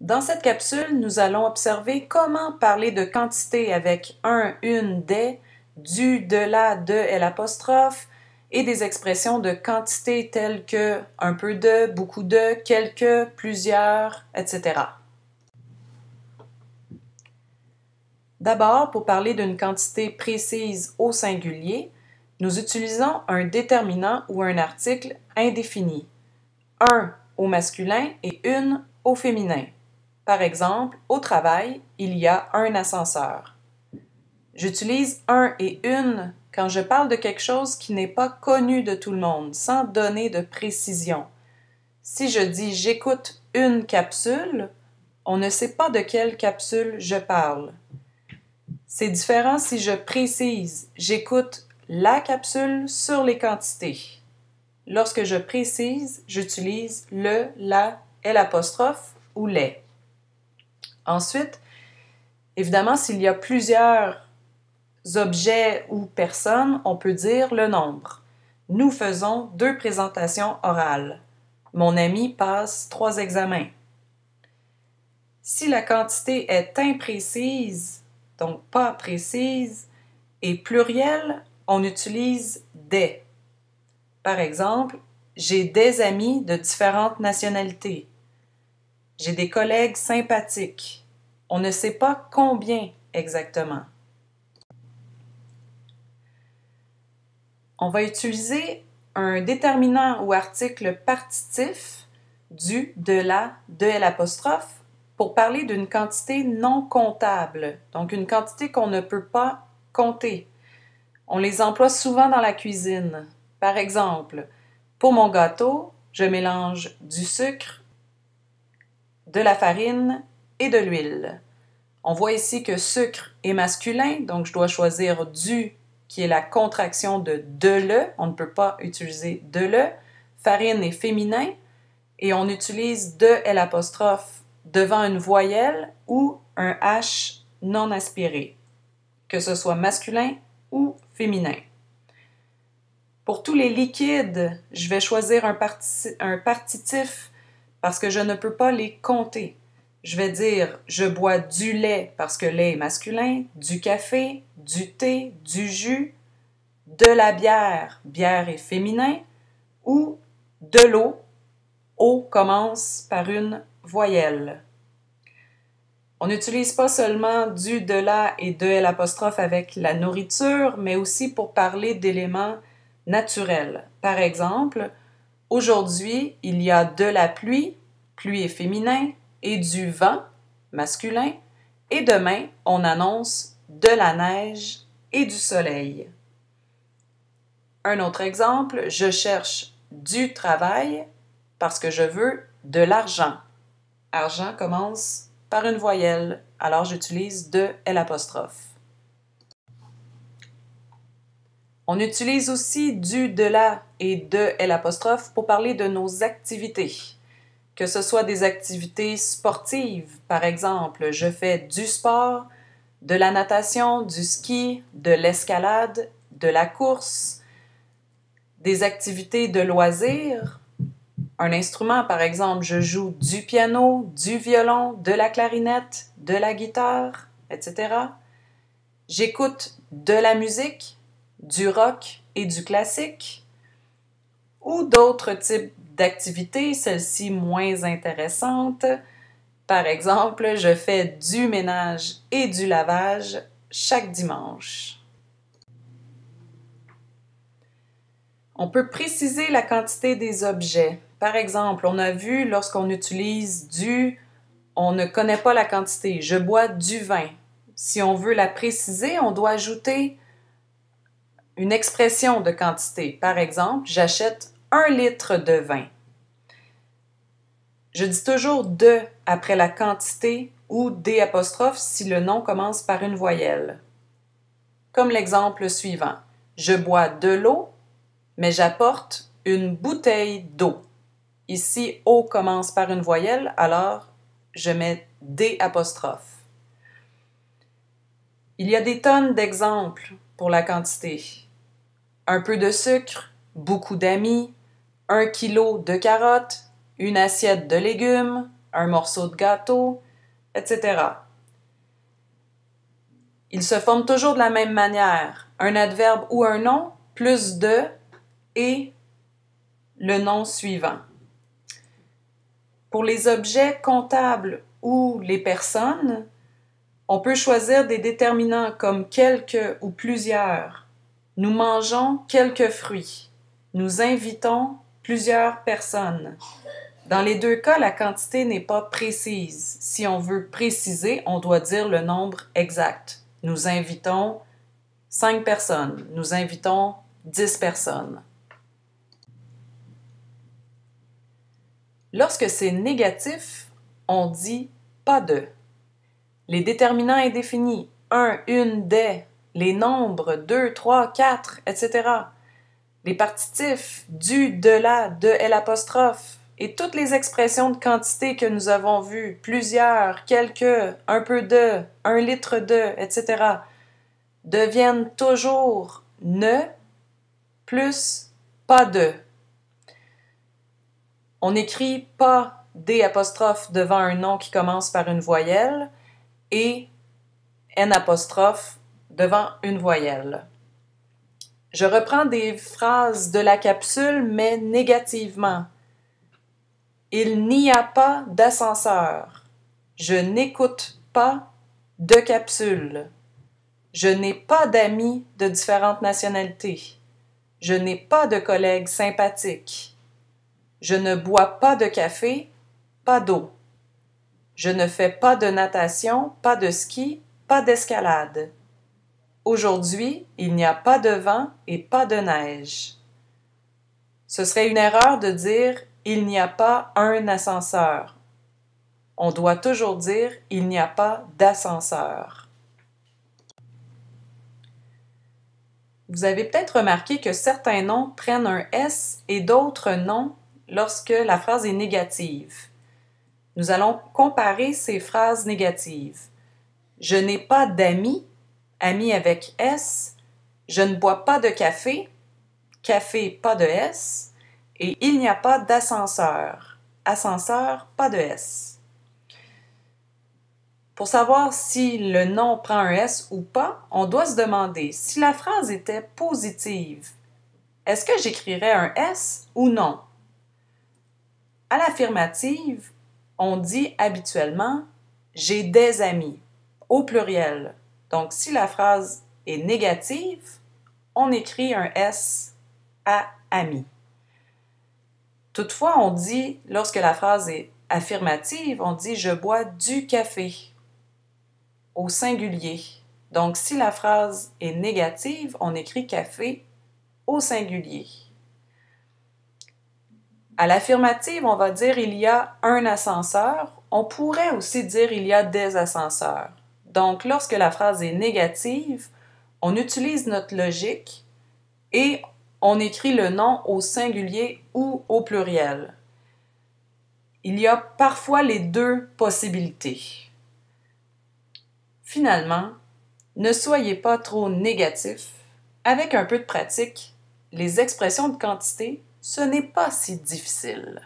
Dans cette capsule, nous allons observer comment parler de quantité avec un, une, des, du, de la, de, l'apostrophe et des expressions de quantité telles que un peu de, beaucoup de, quelques, plusieurs, etc. D'abord, pour parler d'une quantité précise au singulier, nous utilisons un déterminant ou un article indéfini. Un au masculin et une au féminin. Par exemple, au travail, il y a un ascenseur. J'utilise un et une quand je parle de quelque chose qui n'est pas connu de tout le monde, sans donner de précision. Si je dis j'écoute une capsule, on ne sait pas de quelle capsule je parle. C'est différent si je précise j'écoute la capsule sur les quantités. Lorsque je précise, j'utilise le, la, l'apostrophe ou les. Ensuite, évidemment, s'il y a plusieurs objets ou personnes, on peut dire le nombre. Nous faisons 2 présentations orales. Mon ami passe 3 examens. Si la quantité est imprécise, donc pas précise, et plurielle, on utilise des. Par exemple, j'ai des amis de différentes nationalités. J'ai des collègues sympathiques. On ne sait pas combien exactement. On va utiliser un déterminant ou article partitif du, de la, de l'apostrophe pour parler d'une quantité non comptable, donc une quantité qu'on ne peut pas compter. On les emploie souvent dans la cuisine. Par exemple, pour mon gâteau, je mélange du sucre, de la farine et de l'huile. On voit ici que sucre est masculin, donc je dois choisir du, qui est la contraction de le. On ne peut pas utiliser de le. Farine est féminin et on utilise de l'apostrophe devant une voyelle ou un H non aspiré, que ce soit masculin ou féminin. Pour tous les liquides, je vais choisir un partitif parce que je ne peux pas les compter. Je vais dire je bois du lait parce que lait est masculin, du café, du thé, du jus, de la bière, bière est féminin, ou de l'eau, eau commence par une voyelle. On n'utilise pas seulement du, de la et de l'apostrophe avec la nourriture, mais aussi pour parler d'éléments naturels. Par exemple, aujourd'hui, il y a de la pluie, pluie est féminin, et du vent, masculin, et demain, on annonce de la neige et du soleil. Un autre exemple, je cherche du travail parce que je veux de l'argent. Argent commence par une voyelle, alors j'utilise de l'apostrophe. On utilise aussi du, de la et de l'apostrophe pour parler de nos activités. Que ce soit des activités sportives, par exemple, je fais du sport, de la natation, du ski, de l'escalade, de la course, des activités de loisirs, un instrument, par exemple, je joue du piano, du violon, de la clarinette, de la guitare, etc. J'écoute de la musique, du rock et du classique, ou d'autres types d'activités, celles-ci moins intéressantes. Par exemple, je fais du ménage et du lavage chaque dimanche. On peut préciser la quantité des objets. Par exemple, on a vu lorsqu'on utilise du, on ne connaît pas la quantité. Je bois du vin. Si on veut la préciser, on doit ajouter une expression de quantité. Par exemple, j'achète 1 litre de vin. Je dis toujours de après la quantité ou des apostrophes si le nom commence par une voyelle. Comme l'exemple suivant. Je bois de l'eau, mais j'apporte une bouteille d'eau. Ici, eau commence par une voyelle, alors je mets des apostrophes. Il y a des tonnes d'exemples pour la quantité. Un peu de sucre, beaucoup d'amis, 1 kilo de carottes, une assiette de légumes, un morceau de gâteau, etc. Ils se forment toujours de la même manière. Un adverbe ou un nom, plus de et le nom suivant. Pour les objets comptables ou les personnes, on peut choisir des déterminants comme quelques ou plusieurs. Nous mangeons quelques fruits. Nous invitons plusieurs personnes. Dans les deux cas, la quantité n'est pas précise. Si on veut préciser, on doit dire le nombre exact. Nous invitons 5 personnes. Nous invitons 10 personnes. Lorsque c'est négatif, on dit pas de. Les déterminants indéfinis, un, une, des, les nombres, 2, 3, 4, etc. Les partitifs, du, de la, de l'apostrophe, et toutes les expressions de quantité que nous avons vues, plusieurs, quelques, un peu de, 1 litre de, etc., deviennent toujours ne plus pas de. On écrit pas d' apostrophe devant un nom qui commence par une voyelle et n apostrophe devant une voyelle. Je reprends des phrases de la capsule, mais négativement. Il n'y a pas d'ascenseur. Je n'écoute pas de capsule. Je n'ai pas d'amis de différentes nationalités. Je n'ai pas de collègues sympathiques. Je ne bois pas de café, pas d'eau. Je ne fais pas de natation, pas de ski, pas d'escalade. Aujourd'hui, il n'y a pas de vent et pas de neige. Ce serait une erreur de dire « il n'y a pas un ascenseur ». On doit toujours dire « il n'y a pas d'ascenseur ». Vous avez peut-être remarqué que certains noms prennent un S et d'autres non lorsque la phrase est négative. Nous allons comparer ces phrases négatives. Je n'ai pas d'amis, amis avec S. Je ne bois pas de café, café pas de S. Et il n'y a pas d'ascenseur, ascenseur pas de S. Pour savoir si le nom prend un S ou pas, on doit se demander si la phrase était positive. Est-ce que j'écrirais un S ou non? À l'affirmative, on dit habituellement « j'ai des amis » au pluriel. Donc, si la phrase est négative, on écrit un S à ami. Toutefois, on dit, lorsque la phrase est affirmative, on dit « je bois du café » au singulier. Donc, si la phrase est négative, on écrit « café » au singulier. À l'affirmative, on va dire « il y a un ascenseur ». On pourrait aussi dire « il y a des ascenseurs ». Donc, lorsque la phrase est négative, on utilise notre logique et on écrit le nom au singulier ou au pluriel. Il y a parfois les deux possibilités. Finalement, ne soyez pas trop négatif. Avec un peu de pratique, les expressions de quantité, ce n'est pas si difficile.